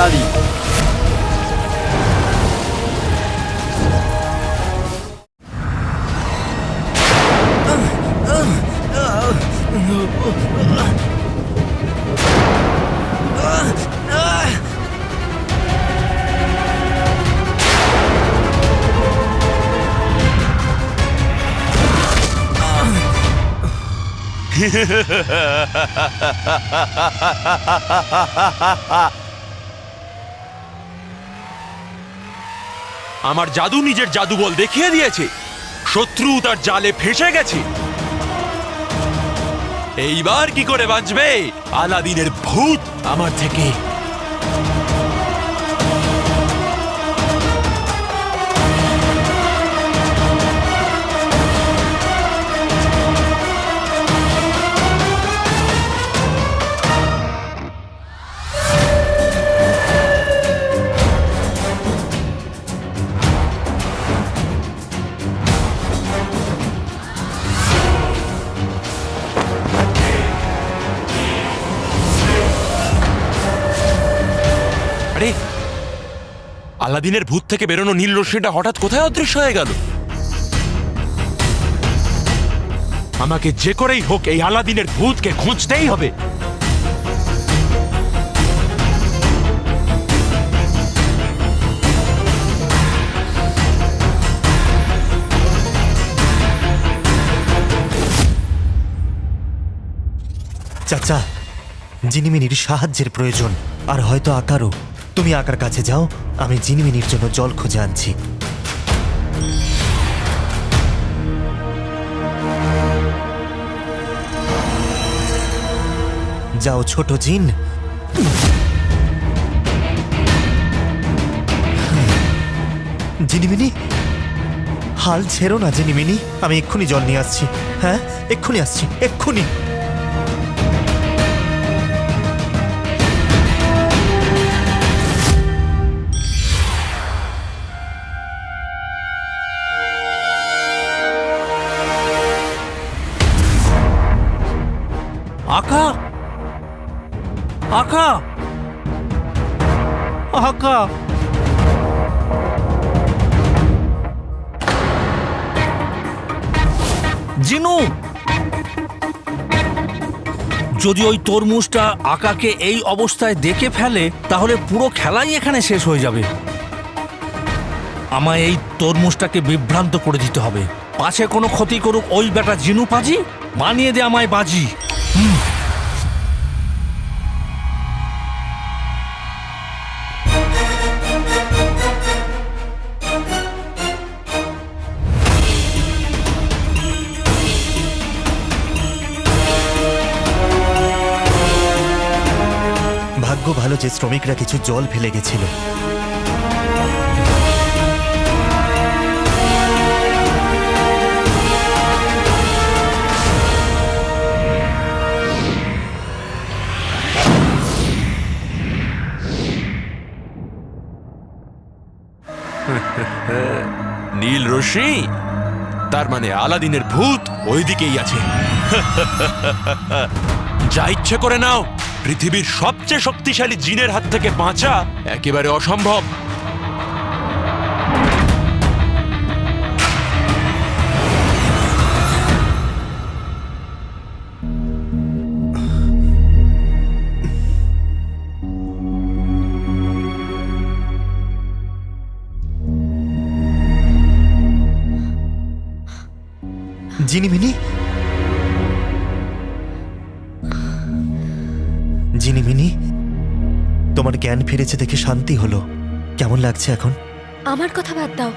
Aladdin. আমার জাদু নিজের জাদু বল দেখিয়ে দিয়েছে, শত্রু তার জালে ফেঁসে গেছে। এইবার কি করে বাঁচবে আলাদিনের ভূত আমার থেকে? আরে, আলাদিনের ভূত থেকে বেরোনো নীল রশ্মিটা হঠাৎ কোথায় অদৃশ্য হয়ে গেল? আমাকে যে করেই হোক এই আলাদিনের ভূতকে খুঁজতেই হবে। চাচা, জিনিমিনির সাহায্যের প্রয়োজন, আর হয়তো আকারও। তুমি আকার কাছে যাও, আমি জিনিমিনির জন্য জল খুঁজে আনছি। যাও ছোট জিন। জিনিমিনি, হাল ছেড়ো না জিনিমিনি, আমি এক্ষুনি জল নিয়ে আসছি। হ্যাঁ, এক্ষুনি আসছি, এক্ষুনি। আকা, আকা, আকা, জিনু, যদি ওই তরমুজটা আকাকে এই অবস্থায় দেখে ফেলে তাহলে পুরো খেলাই এখানে শেষ হয়ে যাবে। আমায় এই তরমুজটাকে বিভ্রান্ত করে দিতে হবে। পাছে কোনো ক্ষতি করুক ওই বেটা জিনু পাজি, বানিয়ে দে আমায় বাজি। ভাগ্য ভালো যে শ্রমিকরা কিছু জল ফেলে গেছিল। নীল রশ্মি, তার মানে আলাদিনের ভূত ওইদিকেই আছে। যা ইচ্ছে করে নাও, পৃথিবীর সবচেয়ে শক্তিশালী জিনের হাত থেকে বাঁচা একেবারে অসম্ভব। জিনিমিনি, জিনিমিনি, তোমার জ্ঞান ফিরেছে দেখে শান্তি হলো। কেমন লাগছে এখন? আমার কথা বাদ দাও,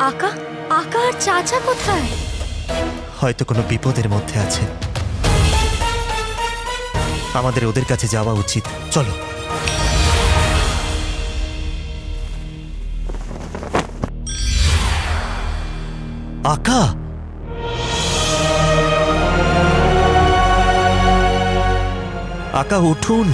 আকা, আকা আর চাচা কোথায়? হয়তো কোনো বিপদের মধ্যে আছে। আমাদের ওদের কাছে যাওয়া উচিত। চলো। আকা, আকা উঠুন।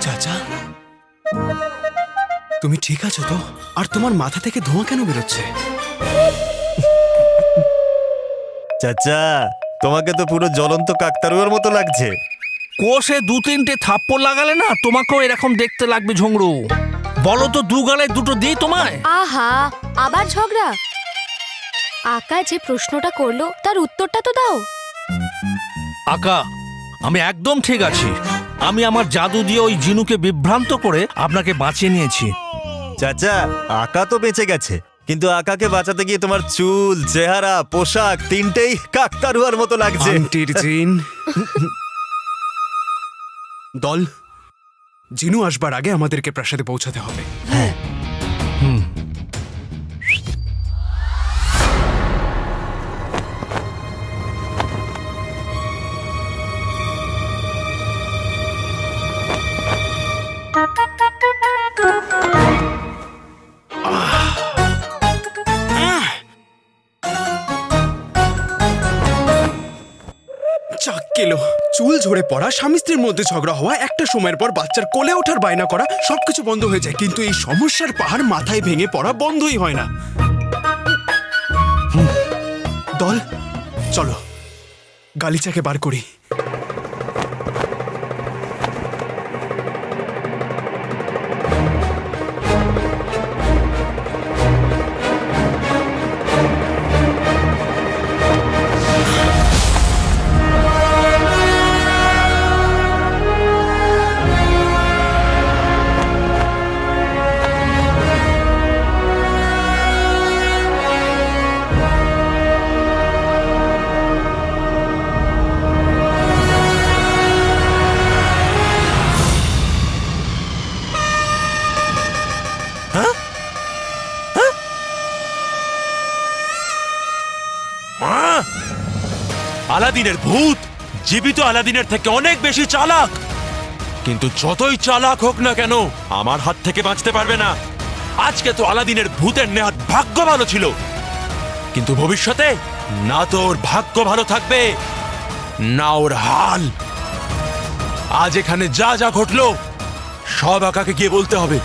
চাচা, তুমি ঠিক আছো তো? আর তোমার মাথা থেকে ধোঁয়া কেন বেরোচ্ছে? চাচা, তোমাকে তো পুরো জ্বলন্ত কাকতারুয়ার মতো লাগছে। কোষে 2-3টে থাপ্পড় লাগালে না তোমাকেও এরকম দেখতে লাগবে ঝুংরু। বলো তো, 2 গালে 2টো দিই তোমায়? আহা, আবার ঝগড়া। আকা যে প্রশ্নটা করলো তার উত্তরটা তো দাও। আকা, আমি একদম ঠিক আছি। আমি আমার জাদু দিয়ে ওই জিনুকে বিভ্রান্ত করে আপনাকে বাঁচিয়ে নিয়েছি। চাচা, আকা তো বেঁচে গেছে, কিন্তু আকাকে বাঁচাতে গিয়ে তোমার চুল, চেহারা, পোশাক তিনটেই কাকতারুয়ার মতো লাগছে। আন্টির জিন। দল, জিনু আসবার আগে আমাদেরকে প্রাসাদে পৌঁছাতে হবে। চাক কেলো, চুল ঝরে পড়া, স্বামী স্ত্রীর মধ্যে ঝগড়া হওয়া, একটা সময়ের পর বাচ্চার কোলে ওঠার বায়না করা, সবকিছু বন্ধ হয়ে যায়, কিন্তু এই সমস্যার পাহাড় মাথায় ভেঙে পড়া বন্ধই হয় না। দল, চলো গালিচাকে বার করি। আলাদিনের ভূত জীবিত আলাদিনের থেকে অনেক বেশি চালাক, কিন্তু যতই চালাক হোক না কেন আমার হাত থেকে বাঁচতে পারবে না। আজকে তো আলাদিনের ভূতের নেহাত ভাগ্য ভালো ছিল, কিন্তু ভবিষ্যতে না তো ওর ভাগ্য ভালো থাকবে না ওর হাল। আজ এখানে যা যা ঘটলো সব আকাকে গিয়ে বলতে হবে।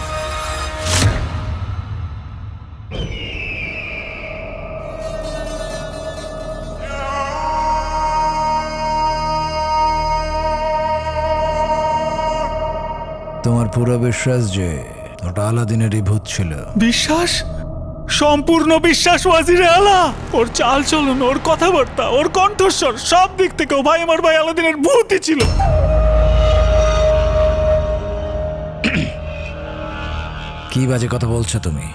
তোমার পুরো বিশ্বাস যে ওটা আলাদিনেরই ভূত ছিল? বিশ্বাস, সম্পূর্ণ বিশ্বাস ওয়াজিরে আলা। ওর চাল চলন, ওর কথাবার্তা, ওর কণ্ঠস্বর, সব দিক থেকে ও ভাই আমার ভাই আলাদিনের ভূতই ছিল। কি বাজে কথা বলছো তুমি?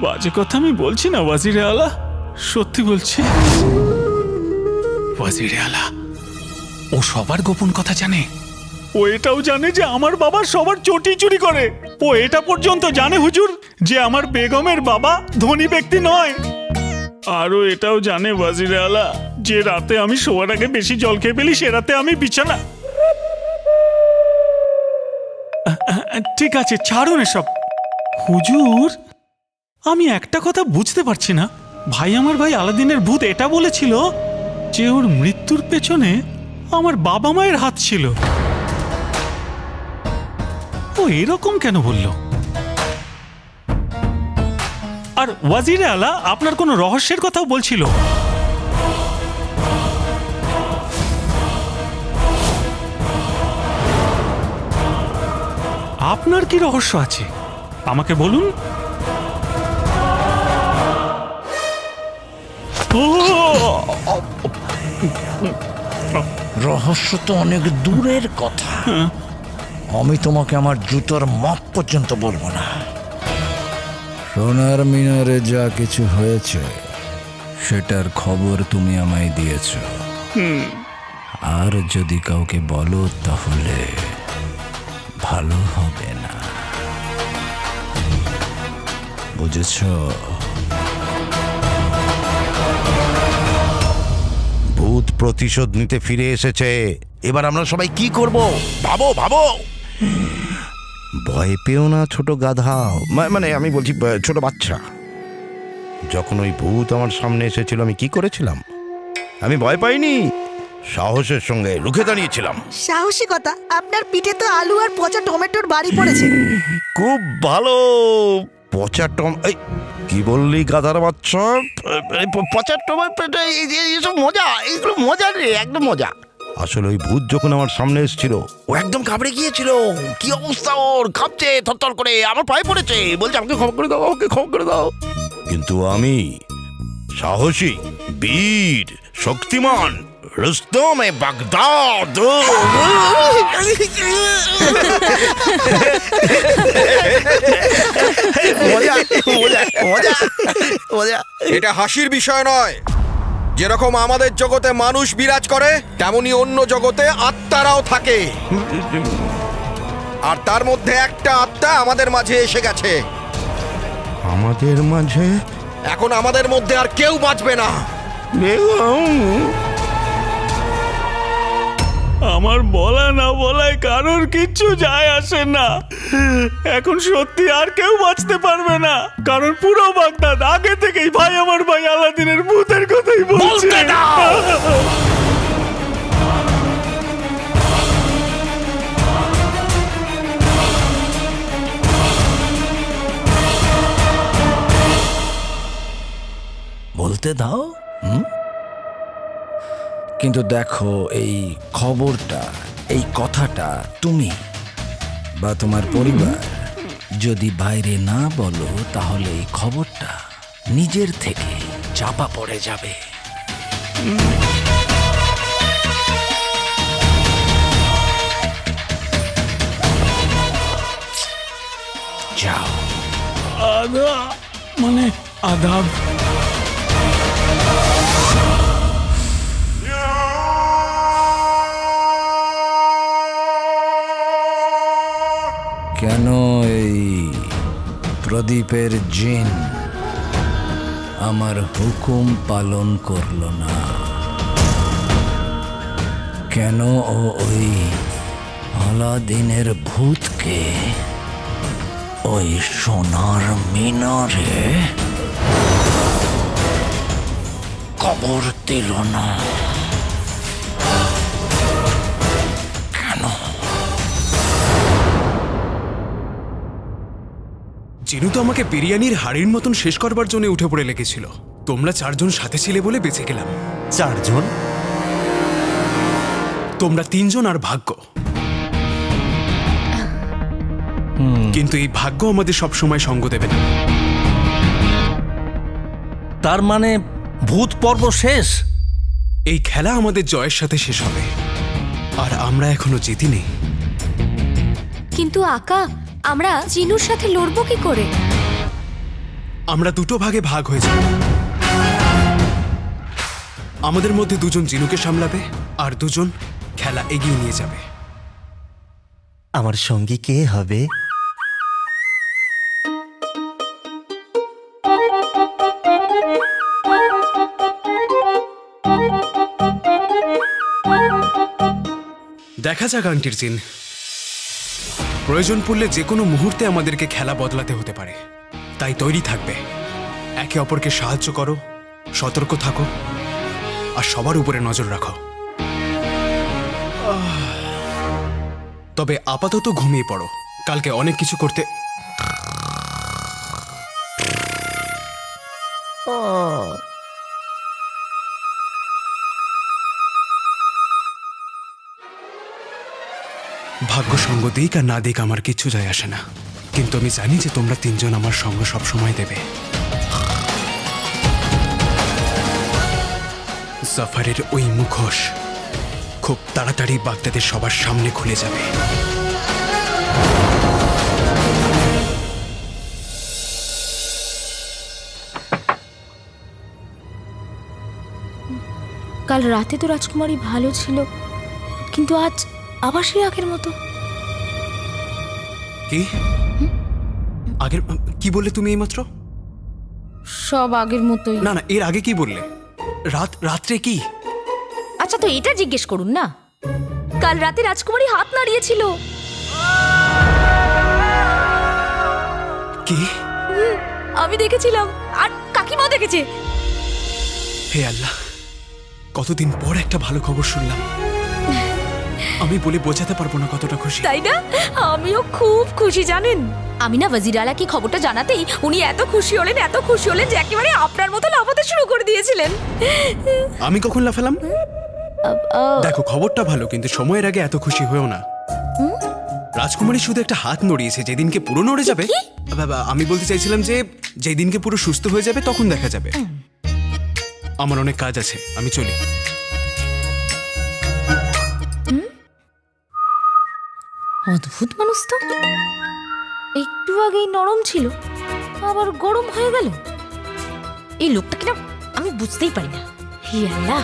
বাজে কথা আমি বলছি না ওয়াজিরে আলা, সত্যি বলছি। ওয়াজিরে আলা, ও সবার গোপন কথা জানে। ও এটাও জানে যে আমার বাবা সবার চটি চুরি করে। ও এটা পর্যন্ত জানে হুজুর যে আমার বেগমের বাবা ধনী ব্যক্তি নয়। আরও এটাও জানে ওয়াজিরে আলা যে রাতে আমি শোয়ার আগে বেশি জল খেয়ে ফেলি, সে রাতে আমি বিছানা। ঠিক আছে, ছাড়ুন এসব। হুজুর, আমি একটা কথা বুঝতে পারছি না। ভাই আমার ভাই আলাদিনের ভূত এটা বলেছিল যে ওর মৃত্যুর পেছনে আমার বাবা মায়ের হাত ছিল। ও এরকম কেন বলল? আর ওয়াজিরে আলা আপনার কোনো রহস্যের কথাও বলছিল। আপনার কি রহস্য আছে আমাকে বলুন। রহস্য তো অনেক দূরের কথা। আমি তোমাকে আমার জুতোর মাপ পর্যন্ত বলবো না। সোনার মিনারে যা কিছু হয়েছে সেটার খবর তুমি আমায় দিয়েছ, আর যদি কাউকে বলো তাহলে ভালো হবে না, বুঝেছ? ভূত প্রতিশোধ নিতে ফিরে এসেছে। এবার আমরা সবাই কি করব? ভাবো ভাবো। ভয় পেও না ছোট গাধা, মানে আমি বলছি ছোট বাচ্চা। যখন ওই ভূত আমার সামনে এসেছিল আমি কি করেছিলাম? আমি ভয় পাইনি, সাহসের সঙ্গে রুখে দাঁড়িয়েছিলাম। সাহসিকতা? আপনার পিঠে তো আলু আর পচা টমেটোর বাড়ি পড়েছে। খুব ভালো। পচা টম এই কি বললি গাধার বাচ্চা? পচা টমেটো এইসব মজা, এইগুলো মজা রে, একদম মজা। আসলে ওই ভূত যখন আমার সামনে এসেছিল ও একদম ঘাবড়ে গিয়েছিল। কি অবস্থা ওর, কাঁপছে থরথর করে, আমার পায়ে পড়েছে, বলছে আমাকে ক্ষমা করে দাও, আমাকে ক্ষমা করে দাও। কিন্তু আমি সাহসী, বীর, শক্তিমান, রুস্তমে বাগদাদ। মজা মজা মজা মজা। এটা হাসির বিষয় নয়। যেরকম আমাদের জগতে মানুষ বিরাজ করে, তেমনি অন্য জগতে আত্মারাও থাকে। আর তার মধ্যে একটা আত্মা আমাদের মাঝে এসে গেছে। আমাদের মাঝে? এখন আমাদের মধ্যে আর কেউ বাঁচবে না। আমার বলা না বলায় কারোর কিচ্ছু যায় আসে না। এখন সত্যি আর কেউ বাঁচতে পারবে না, কারণ পুরো বাগদাদ আগে থেকেই ভাই আমার ভাই আলাদিনের ভূতের কথাই বলছে। বলতে দাও। কিন্তু দেখো, এই খবরটা, এই কথাটা তুমি বা তোমার পরিবার যদি বাইরে না বলো, তাহলে এই খবরটা নিজের থেকে চাপা পড়ে যাবে। যাও। মানে আদাব। কেন এই প্রদীপের জিন আমার হুকুম পালন করলো না? কেন ও ওই আলাদিনের ভূতকে ওই সোনার মিনারে কবর দিল না? কেন? জিনু তো আমাকে বিরিয়ানির হাড়ির মতন শেষ করবার জন্য উঠে পড়ে লেগেছিল। তোমরা চারজন সাথে ছিলে বলে বেঁচে গেলাম। 4 জন? তোমরা 3 জন আর ভাগ্য। কিন্তু এই ভাগ্য আমাদের সব সময় সঙ্গ দেবে না। তার মানে ভূত পর্ব শেষ? এই খেলা আমাদের জয়ের সাথে শেষ হবে, আর আমরা এখনো জিতিনি। কিন্তু আকা, আমরা জিনুর সাথে লড়বো কি করে? আমরা 2 ভাগে ভাগ হয়ে যাব। আমাদের মধ্যে 2 জন জিনুকে সামলাবে, আর 2 জন খেলা এগিয়ে নিয়ে যাবে। আমার সঙ্গী কে হবে? দেখা যাক আন্টির জিন। প্রয়োজন পড়লে যে কোনো মুহূর্তে আমাদেরকে খেলা বদলাতে হতে পারে। তাই তৈরি থাকবে। একে অপরকে সাহায্য করো, সতর্ক থাকো, আর সবার উপরে নজর রাখো। তবে আপাতত ঘুমিয়ে পড়ো, কালকে অনেক কিছু করতে। ভাগ্য সঙ্গ দিক আর না দিক আমার কিচ্ছু যায় আসে না, কিন্তু আমি জানি যে তোমরা 3 জন আমার সঙ্গ সবসময় দেবে। জাফারের ওই মুখোশ খুব তাড়াতাড়ি বাগদাদের সবার সামনে খুলে যাবে। কাল রাতে তো রাজকুমারী ভালো ছিল, কিন্তু আজ আবার সেই আগের মতো। কি আগের কি বললে তুমি এইমাত্র? সব আগের মতোই। না না, এর আগে কি বললে? রাত্রে কি? আচ্ছা, তো এটা জিজ্ঞেস করুন না। কাল রাতে রাজকুমারী হাত নাড়িয়েছিল। কি? আমি দেখেছিলাম, আর কাকিমা দেখেছে। হে আল্লাহ, কতদিন পর একটা ভালো খবর শুনলাম। আমি বলে বোঝাতে পারবো না কতটা খুশি। তাই না? আমিও খুব খুশি জানেন। আমি না ওয়াজির আলাকে খবরটা জানাতেই উনি এত খুশি হলেন যে একেবারে আপনার মতো লাফাতে শুরু করে দিয়েছিলেন। আমি কখন লাফালাম? দেখো, খবরটা ভালো, কিন্তু সময়ের আগে এত খুশি হয়েও না। রাজকুমারী শুধু একটা হাত নড়িয়েছে, যেদিনকে পুরো নড়ে যাবে। আমি বলতে চাইছিলাম যে যেদিনকে পুরো সুস্থ হয়ে যাবে তখন দেখা যাবে। আমার অনেক কাজ আছে, আমি চলি। অদ্ভুত মানুষ তো, একটু আগেই নরম ছিল আবার গরম হয়ে গেল। এই লোকটাকে না আমি বুঝতেই পারি না। হি আল্লাহ।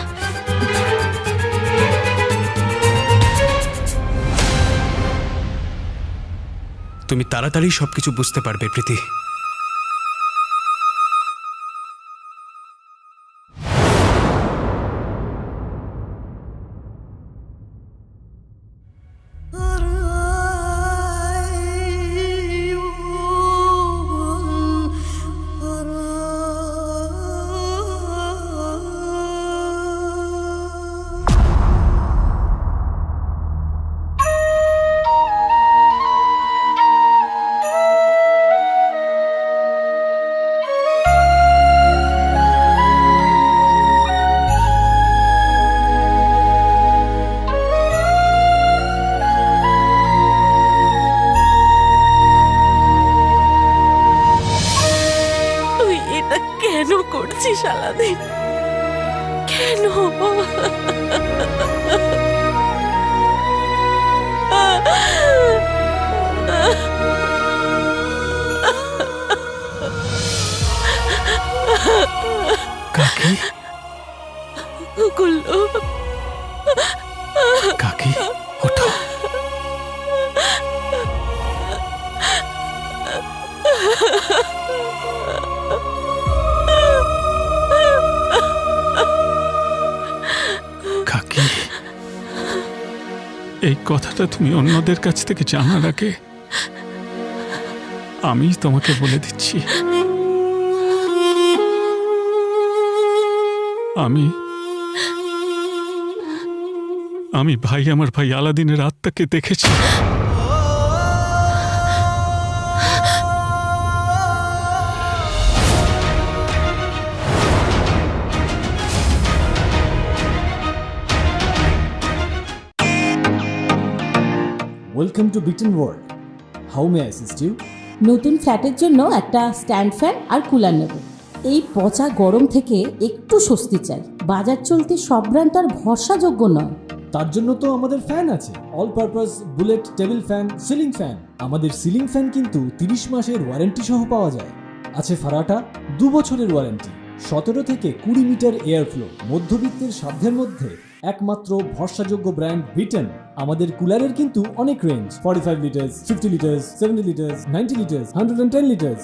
তুমি তাড়াতাড়ি সবকিছু বুঝতে পারবে প্রীতি। কেন করছিস আলাদিন? কেন? কাকি, গুল্লু, কাকি ওঠো। কাকি, এই কথাটা তুমি অন্যদের কাছ থেকে জানার আগে আমি তোমাকে বলে দিচ্ছি। আমি আমার ভাই আলাদিনের আত্মাকে দেখেছি। Welcome to Biten world. How may I assist you? নতুন ফ্ল্যাটের জন্য একটা স্ট্যান্ড ফ্যান আর কুলার নেব। এই পচা গরম থেকে একটু স্বস্তি চাই। বাজার চলতে সব ব্র্যান্ড তো আর ভরসাযোগ্য নয়। তার জন্য তো আমাদের ফ্যান আছে, all purpose bullet table fan, ceiling fan. আমাদের সিলিং ফ্যান কিন্তু 30 মাসের ওয়ারেন্টি সহ পাওয়া যায়। আছে ফারাটা 2 বছরের ওয়ারেন্টি, 17 থেকে 20 মিটার এয়ার ফ্লো। মধ্যবিত্তের সাধ্যের মধ্যে একমাত্র ভরসাযোগ্য ব্র্যান্ড বিটেন। আমাদের কুলারের কিন্তু অনেক range, 45 litres, 50 litres, 70 litres, 90 litres, 110 litres.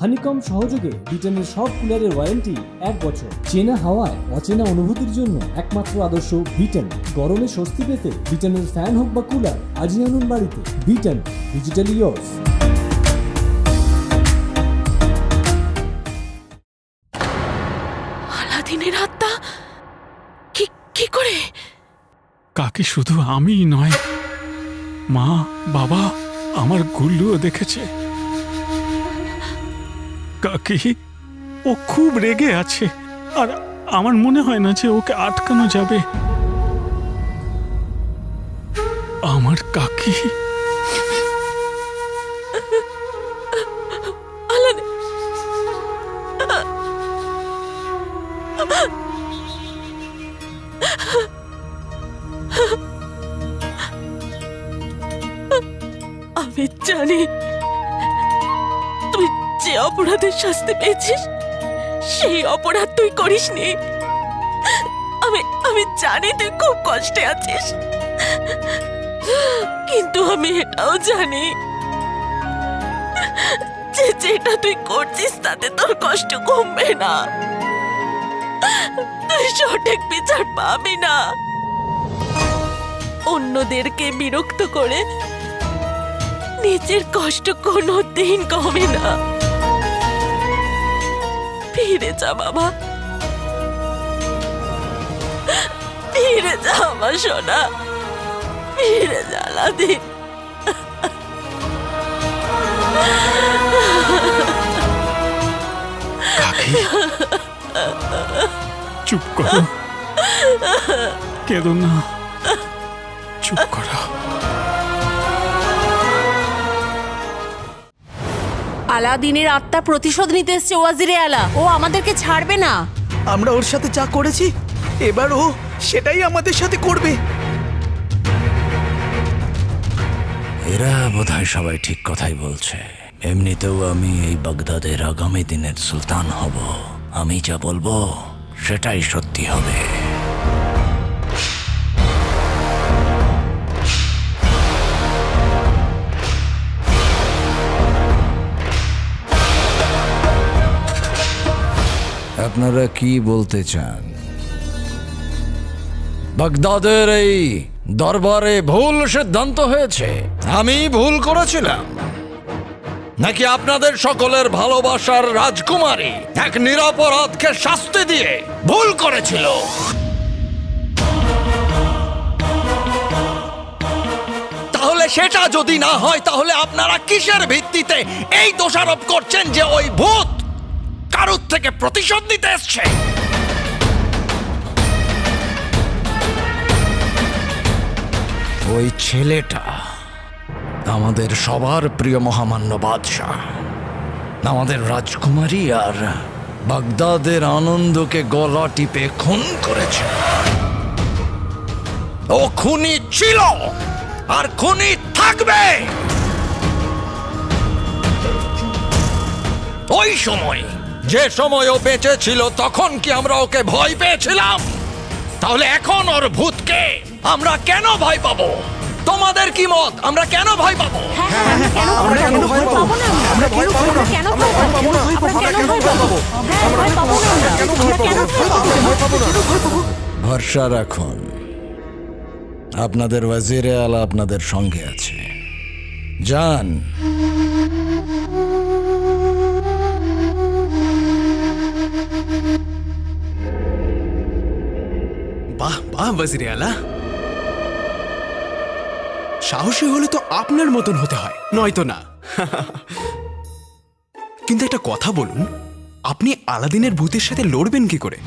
Honeycomb সহযোগে বিটেনের সব কুলারের ওয়ারেন্টি 1 বছর। চেনা হাওয়ায় অচেনা অনুভূতির জন্য একমাত্র আদর্শ বিটেন। গরমে স্বস্তি পেতে বিটেনের ফ্যান হোক বা কুলার, আজই আনুন বাড়িতে। বিটেন, ডিজিটালি ইয়োর্স। আলাদিনের আত্মা কি করে? কাকি শুধু আমিই নয়, মা, বাবা, আমার গুল্লুও দেখেছে। কাকি, ও খুব রেগে আছে, আর আমার মনে হয় না যে ওকে আটকানো যাবে। আমার কাকি। আমি জানি তুই যে অপরাধের শাস্তি পেয়েছিস সেই অপরাধ তুই করিসনি। আমি জানি তুই খুব কষ্টে আছিস, কিন্তু আমি এটাও জানি যে যেটা তুই করছিস তাতে তোর কষ্ট কমবে না। তুই সঠিক বিচার পাবি না। অন্যদেরকে বিরক্ত করে নিজের কষ্ট কোনোদিন কমে না। ফিরে যা বাবা, ফিরে যা আমার সোনা, ফিরে যা আলাদিন। কাকি চুপ করো, কেঁদো না, চুপ করো। আলাদিনের আত্মা প্রতিশোধ নিতে এসছে ওয়াজিরে আলা। ও আমাদেরকে ছাড়বে না। আমরা ওর সাথে যা করেছি এবার ও সেটাই আমাদের সাথে করবে। এরা বোধহয় সবাই ঠিক কথাই বলছে। এমনিতেও আমি এই বাগদাদের আগামী দিনের সুলতান হব। আমি যা বলবো সেটাই সত্যি হবে। আপনারা কি বলতে চান? বাগদাদের এই দরবারে ভুল সিদ্ধান্ত হয়েছে? আমি ভুল করেছিলাম, নাকি আপনাদের সকলের ভালোবাসার রাজকুমারী এক নিরপরাধকে শাস্তি দিয়ে ভুল করেছিল? তাহলে সেটা যদি না হয়, তাহলে আপনারা কিসের ভিত্তিতে এই দোষারোপ করছেন যে ওই ভূত কারুর থেকে প্রতিশোধ নিতে এসছে? ওই ছেলেটা আমাদের সবার প্রিয় মহামান্য বাদশাহ, আমাদের রাজকুমারী আর বাগদাদের আনন্দকে গলা টিপে খুন করেছে। ও খুনি ছিল আর খুনি থাকবে। ওই সময়, যে সময় ও বেঁচে ছিল, তখন কি আমরা ওকে ভয় পেয়েছিলাম? তাহলে এখন ওর ভূতকে আমরা কেন ভয় পাবো? তোমাদের কি মত? আমরা কেন ভয় পাবো? ভরসা রাখুন, আপনাদের ওয়াজিরে আলা আপনাদের সঙ্গে আছে। যান। বাহ বাহ ওয়াজিরে আলা, সাহসী হলে তো আপনার মতন হতে হয়, নয়তো না। কিন্তু একটা কথা বলুন, আপনি আলাদিনের ভূতের সাথে লড়বেন কি করে?